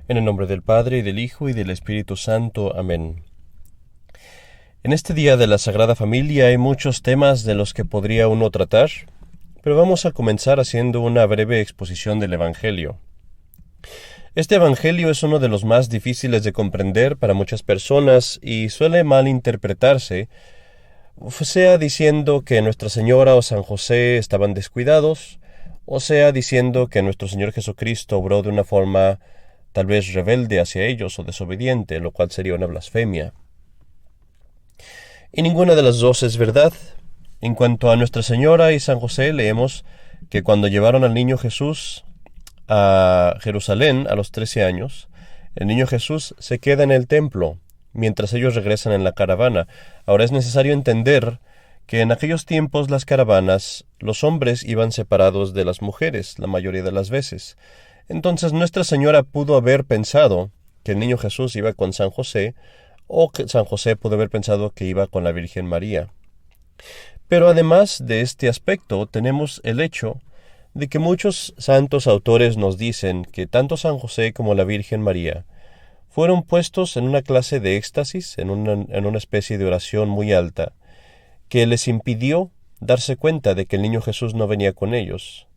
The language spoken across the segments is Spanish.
En el nombre del Padre, y del Hijo, y del Espíritu Santo. Amén. En este día de la Sagrada Familia hay muchos temas de los que podría uno tratar, pero vamos a comenzar haciendo una breve exposición del Evangelio. Este Evangelio es uno de los más difíciles de comprender para muchas personas y suele malinterpretarse, sea diciendo que Nuestra Señora o San José estaban descuidados, o sea diciendo que nuestro Señor Jesucristo obró de una forma tal vez rebelde hacia ellos o desobediente, lo cual sería una blasfemia. Y ninguna de las dos es verdad. En cuanto a Nuestra Señora y San José, leemos que cuando llevaron al niño Jesús a Jerusalén a los 13 años, el niño Jesús se queda en el templo, mientras ellos regresan en la caravana. Ahora es necesario entender que en aquellos tiempos las caravanas, los hombres iban separados de las mujeres, la mayoría de las veces. Entonces Nuestra Señora pudo haber pensado que el niño Jesús iba con San José, o que San José pudo haber pensado que iba con la Virgen María. Pero además de este aspecto, tenemos el hecho de que muchos santos autores nos dicen que tanto San José como la Virgen María fueron puestos en una clase de éxtasis, en una especie de oración muy alta, que les impidió darse cuenta de que el niño Jesús no venía con ellos.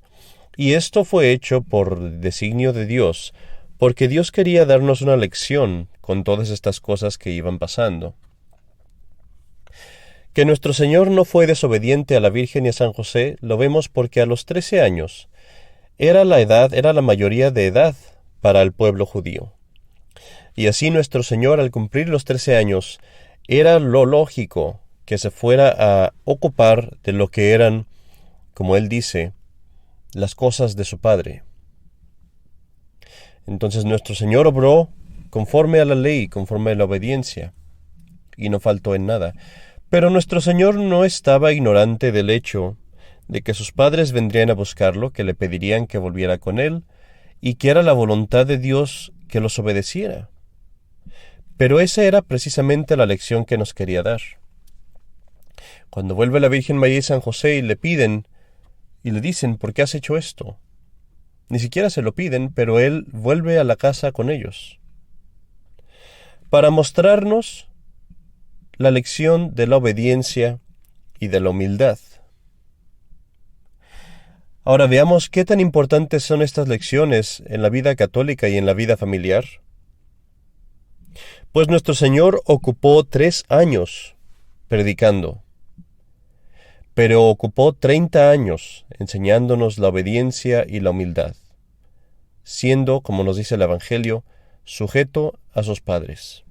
Y esto fue hecho por designio de Dios, porque Dios quería darnos una lección con todas estas cosas que iban pasando. Que nuestro Señor no fue desobediente a la Virgen y a San José lo vemos porque a los 13 años era la mayoría de edad para el pueblo judío. Y así nuestro Señor, al cumplir los 13 años, era lo lógico que se fuera a ocupar de lo que eran, como él dice, las cosas de su Padre. Entonces nuestro Señor obró conforme a la ley, conforme a la obediencia, y no faltó en nada. Pero nuestro Señor no estaba ignorante del hecho de que sus padres vendrían a buscarlo, que le pedirían que volviera con él, y que era la voluntad de Dios que los obedeciera. Pero esa era precisamente la lección que nos quería dar. Cuando vuelve la Virgen María y San José y le piden, y le dicen, ¿por qué has hecho esto? Ni siquiera se lo piden, pero él vuelve a la casa con ellos, para mostrarnos la lección de la obediencia y de la humildad. Ahora veamos qué tan importantes son estas lecciones en la vida católica y en la vida familiar. Pues nuestro Señor ocupó 3 años predicando, pero ocupó 30 años enseñándonos la obediencia y la humildad, siendo, como nos dice el Evangelio, sujeto a sus padres.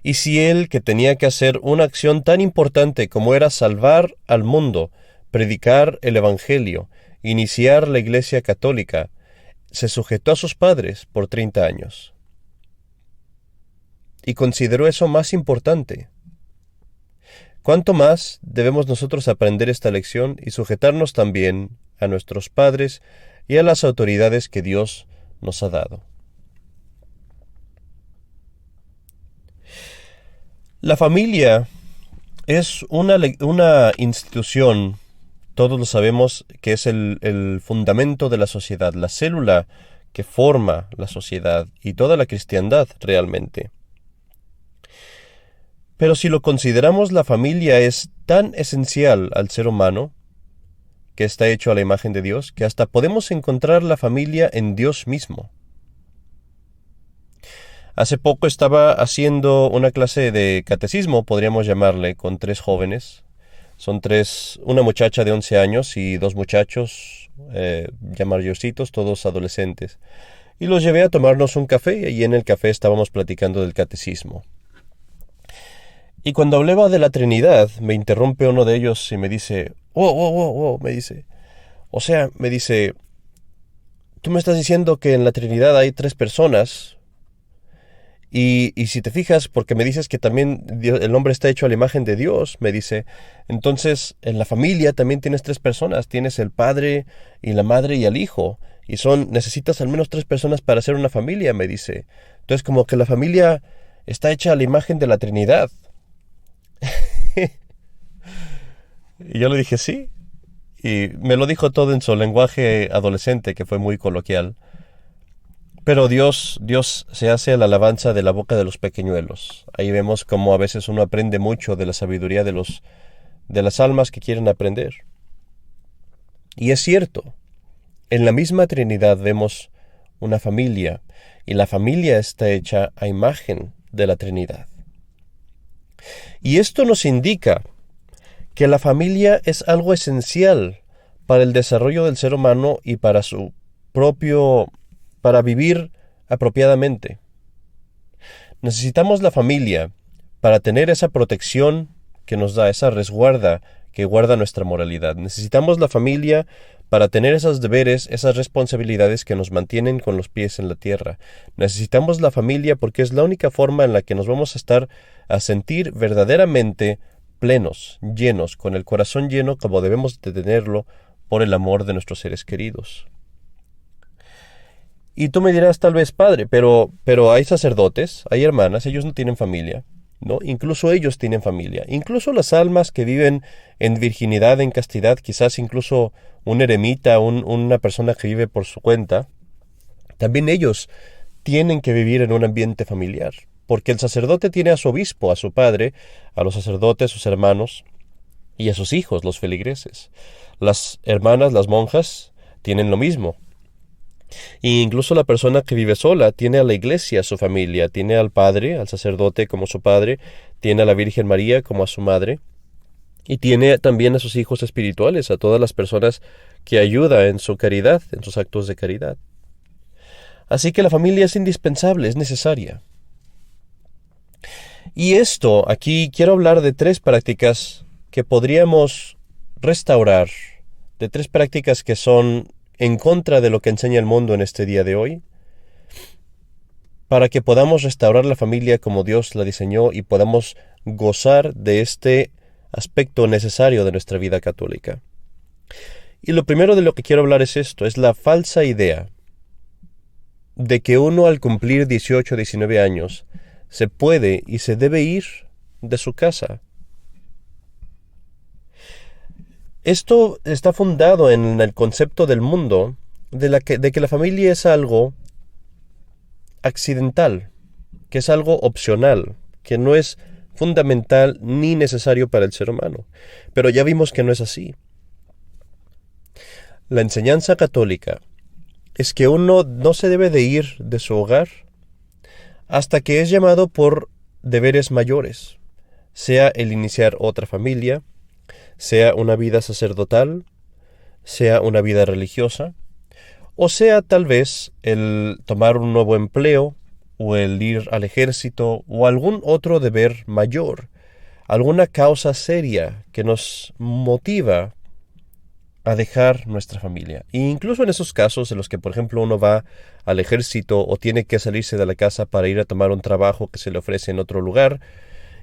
Y si él, que tenía que hacer una acción tan importante como era salvar al mundo, predicar el Evangelio, iniciar la Iglesia Católica, se sujetó a sus padres por 30 años. Y consideró eso más importante. ¿Cuánto más debemos nosotros aprender esta lección y sujetarnos también a nuestros padres y a las autoridades que Dios nos ha dado? La familia es una institución, todos lo sabemos, que es el fundamento de la sociedad, la célula que forma la sociedad y toda la cristiandad realmente. Pero si lo consideramos, la familia es tan esencial al ser humano, que está hecho a la imagen de Dios, que hasta podemos encontrar la familia en Dios mismo. Hace poco estaba haciendo una clase de catecismo, podríamos llamarle, con 3 jóvenes. Son 3, una muchacha de 11 años y 2 muchachos ya mayorcitos, todos adolescentes. Y los llevé a tomarnos un café y en el café estábamos platicando del catecismo. Y cuando hablaba de la Trinidad, me interrumpe uno de ellos y me dice, me dice, me dice, tú me estás diciendo que en la Trinidad hay 3 personas, y si te fijas, porque me dices que también el hombre está hecho a la imagen de Dios, me dice, entonces en la familia también tienes 3 personas, tienes el padre y la madre y el hijo, y necesitas al menos 3 personas para hacer una familia, me dice. Entonces como que la familia está hecha a la imagen de la Trinidad. Y yo le dije sí, y me lo dijo todo en su lenguaje adolescente, que fue muy coloquial. Pero Dios se hace a la alabanza de la boca de los pequeñuelos. Ahí vemos cómo a veces uno aprende mucho de la sabiduría de las almas que quieren aprender. Y es cierto, en la misma Trinidad vemos una familia, y la familia está hecha a imagen de la Trinidad. Y esto nos indica que la familia es algo esencial para el desarrollo del ser humano y para vivir apropiadamente. Necesitamos la familia para tener esa protección que nos da, esa resguarda que guarda nuestra moralidad. Necesitamos la familia para tener esos deberes, esas responsabilidades que nos mantienen con los pies en la tierra. Necesitamos la familia porque es la única forma en la que nos vamos a sentir verdaderamente plenos, llenos, con el corazón lleno como debemos de tenerlo por el amor de nuestros seres queridos. Y tú me dirás tal vez, padre, pero hay sacerdotes, hay hermanas, ellos no tienen familia, ¿no? Incluso ellos tienen familia. Incluso las almas que viven en virginidad, en castidad, quizás incluso un eremita, una persona que vive por su cuenta, también ellos tienen que vivir en un ambiente familiar. Porque el sacerdote tiene a su obispo, a su padre, a los sacerdotes, sus hermanos, y a sus hijos, los feligreses. Las hermanas, las monjas, tienen lo mismo. E incluso la persona que vive sola tiene a la iglesia, a su familia, tiene al padre, al sacerdote como su padre, tiene a la Virgen María como a su madre, y tiene también a sus hijos espirituales, a todas las personas que ayuda en su caridad, en sus actos de caridad. Así que la familia es indispensable, es necesaria. Y aquí quiero hablar de 3 prácticas que podríamos restaurar, de 3 prácticas que son en contra de lo que enseña el mundo en este día de hoy, para que podamos restaurar la familia como Dios la diseñó y podamos gozar de este aspecto necesario de nuestra vida católica. Y lo primero de lo que quiero hablar es esto, es la falsa idea de que uno al cumplir 18 o 19 años se puede y se debe ir de su casa. Esto está fundado en el concepto del mundo de que la familia es algo accidental, que es algo opcional, que no es fundamental ni necesario para el ser humano. Pero ya vimos que no es así. La enseñanza católica es que uno no se debe de ir de su hogar hasta que es llamado por deberes mayores, sea el iniciar otra familia, sea una vida sacerdotal, sea una vida religiosa, o sea tal vez el tomar un nuevo empleo, o el ir al ejército, o algún otro deber mayor, alguna causa seria que nos motiva a dejar nuestra familia. E incluso en esos casos en los que, por ejemplo, uno va al ejército o tiene que salirse de la casa para ir a tomar un trabajo que se le ofrece en otro lugar,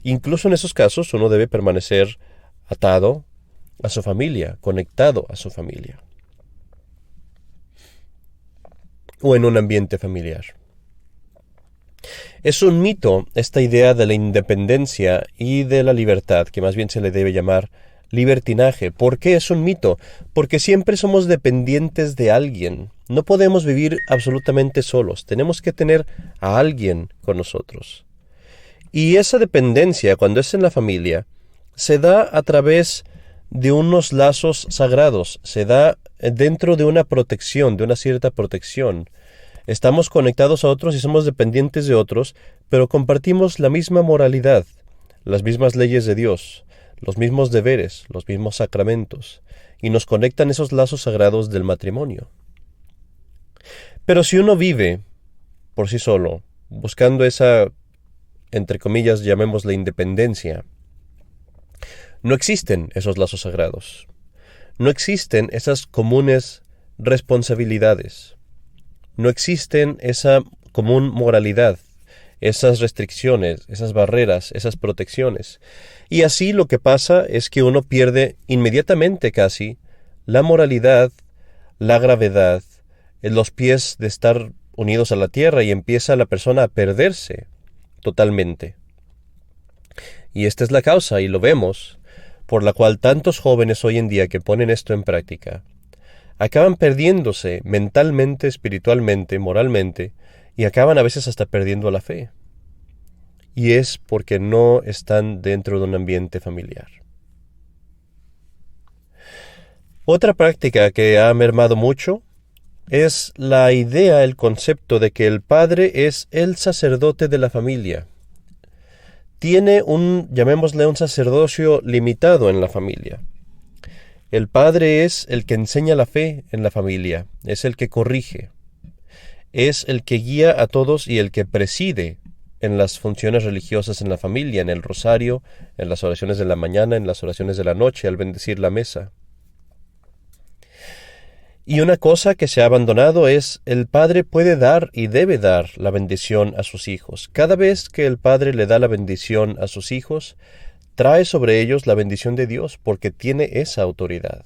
incluso en esos casos uno debe permanecer atado a su familia, conectado a su familia, o en un ambiente familiar. Es un mito esta idea de la independencia y de la libertad, que más bien se le debe llamar libertinaje. ¿Por qué es un mito? Porque siempre somos dependientes de alguien. No podemos vivir absolutamente solos. Tenemos que tener a alguien con nosotros. Y esa dependencia, cuando es en la familia, se da a través de unos lazos sagrados, se da dentro de una protección, de una cierta protección. Estamos conectados a otros y somos dependientes de otros, pero compartimos la misma moralidad, las mismas leyes de Dios, los mismos deberes, los mismos sacramentos, y nos conectan esos lazos sagrados del matrimonio. Pero si uno vive por sí solo, buscando esa, entre comillas, llamémosle independencia, no existen esos lazos sagrados. No existen esas comunes responsabilidades. No existen esa común moralidad, esas restricciones, esas barreras, esas protecciones. Y así lo que pasa es que uno pierde inmediatamente casi la moralidad, la gravedad, en los pies de estar unidos a la tierra y empieza la persona a perderse totalmente. Y esta es la causa, y lo vemos, por la cual tantos jóvenes hoy en día que ponen esto en práctica acaban perdiéndose mentalmente, espiritualmente, moralmente, y acaban a veces hasta perdiendo la fe. Y es porque no están dentro de un ambiente familiar. Otra práctica que ha mermado mucho es la idea, el concepto de que el padre es el sacerdote de la familia. Tiene llamémosle un sacerdocio limitado en la familia. El padre es el que enseña la fe en la familia, es el que corrige, es el que guía a todos y el que preside en las funciones religiosas en la familia, en el rosario, en las oraciones de la mañana, en las oraciones de la noche, al bendecir la mesa. Y una cosa que se ha abandonado es el padre puede dar y debe dar la bendición a sus hijos. Cada vez que el padre le da la bendición a sus hijos, trae sobre ellos la bendición de Dios porque tiene esa autoridad.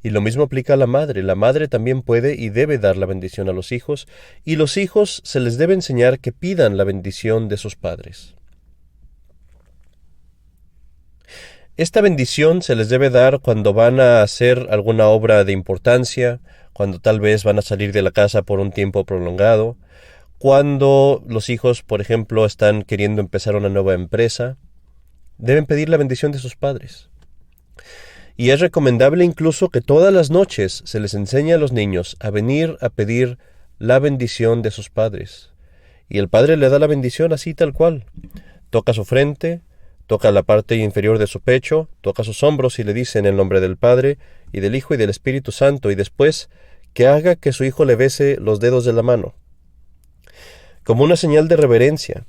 Y lo mismo aplica a la madre. La madre también puede y debe dar la bendición a los hijos, y los hijos se les debe enseñar que pidan la bendición de sus padres. Esta bendición se les debe dar cuando van a hacer alguna obra de importancia, cuando tal vez van a salir de la casa por un tiempo prolongado, cuando los hijos, por ejemplo, están queriendo empezar una nueva empresa. Deben pedir la bendición de sus padres. Y es recomendable incluso que todas las noches se les enseñe a los niños a venir a pedir la bendición de sus padres. Y el padre le da la bendición así tal cual. Toca su frente, toca la parte inferior de su pecho, toca sus hombros y le dice en el nombre del Padre, y del Hijo y del Espíritu Santo, y después que haga que su hijo le bese los dedos de la mano, como una señal de reverencia.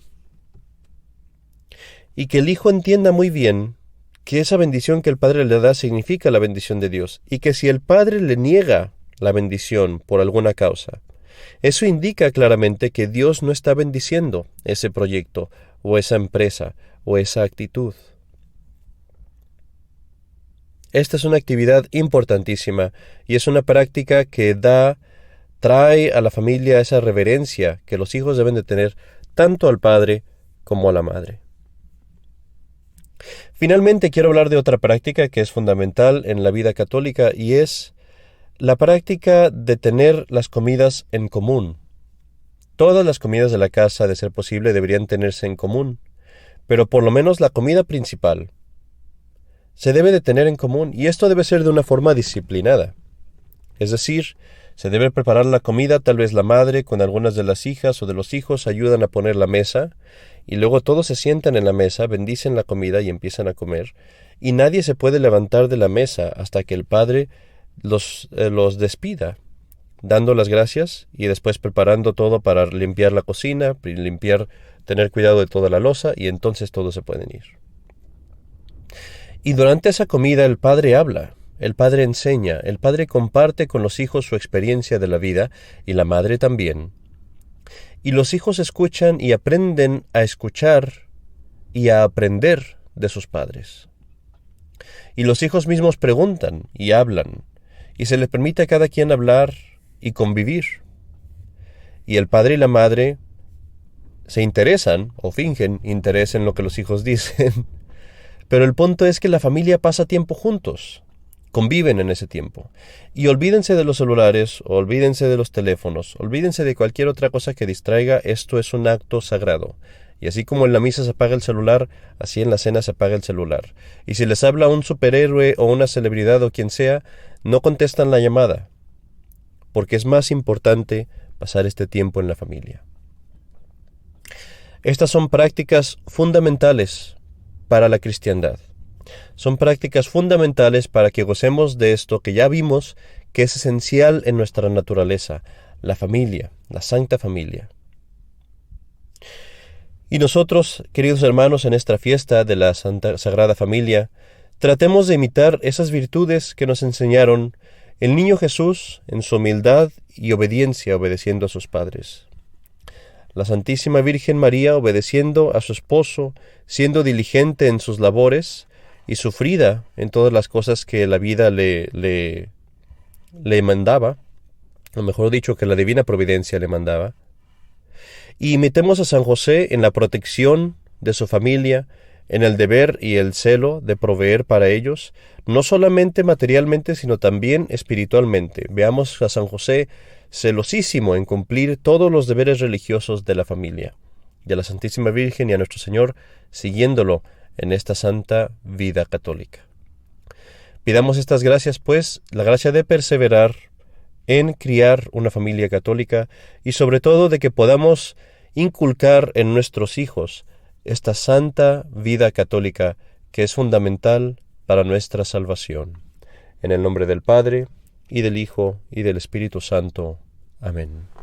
Y que el hijo entienda muy bien que esa bendición que el padre le da significa la bendición de Dios, y que si el padre le niega la bendición por alguna causa, eso indica claramente que Dios no está bendiciendo ese proyecto, o esa empresa, o esa actitud. Esta es una actividad importantísima, y es una práctica que trae a la familia esa reverencia que los hijos deben de tener tanto al padre como a la madre. Finalmente quiero hablar de otra práctica que es fundamental en la vida católica, y es la práctica de tener las comidas en común. Todas las comidas de la casa, de ser posible, deberían tenerse en común, pero por lo menos la comida principal se debe de tener en común, y esto debe ser de una forma disciplinada. Es decir, se debe preparar la comida, tal vez la madre con algunas de las hijas o de los hijos ayudan a poner la mesa, y luego todos se sientan en la mesa, bendicen la comida y empiezan a comer, y nadie se puede levantar de la mesa hasta que el padre los despida, dando las gracias y después preparando todo para limpiar la cocina, tener cuidado de toda la loza, y entonces todos se pueden ir. Y durante esa comida el padre habla, el padre enseña, el padre comparte con los hijos su experiencia de la vida, y la madre también. Y los hijos escuchan y aprenden a escuchar y a aprender de sus padres. Y los hijos mismos preguntan y hablan, y se les permite a cada quien hablar y convivir. Y el padre y la madre se interesan o fingen interés en lo que los hijos dicen, pero el punto es que la familia pasa tiempo juntos, conviven en ese tiempo. Y olvídense de los celulares, olvídense de los teléfonos, olvídense de cualquier otra cosa que distraiga. Esto es un acto sagrado. Y así como en la misa se apaga el celular, así en la cena se apaga el celular. Y si les habla un superhéroe o una celebridad o quien sea, no contestan la llamada, porque es más importante pasar este tiempo en la familia. Estas son prácticas fundamentales para la cristiandad. Son prácticas fundamentales para que gocemos de esto que ya vimos que es esencial en nuestra naturaleza, la familia, la Santa Familia. Y nosotros, queridos hermanos, en esta fiesta de la Sagrada Familia, tratemos de imitar esas virtudes que nos enseñaron el niño Jesús en su humildad y obediencia, obedeciendo a sus padres. La Santísima Virgen María obedeciendo a su esposo, siendo diligente en sus labores y sufrida en todas las cosas que la vida le mandaba, o mejor dicho, que la divina providencia le mandaba. Y imitemos a San José en la protección de su familia, en el deber y el celo de proveer para ellos, no solamente materialmente, sino también espiritualmente. Veamos a San José celosísimo en cumplir todos los deberes religiosos de la familia, y a la Santísima Virgen y a nuestro Señor siguiéndolo en esta santa vida católica. Pidamos estas gracias, pues, la gracia de perseverar en criar una familia católica y sobre todo de que podamos inculcar en nuestros hijos esta santa vida católica que es fundamental para nuestra salvación. En el nombre del Padre, y del Hijo, y del Espíritu Santo. Amén.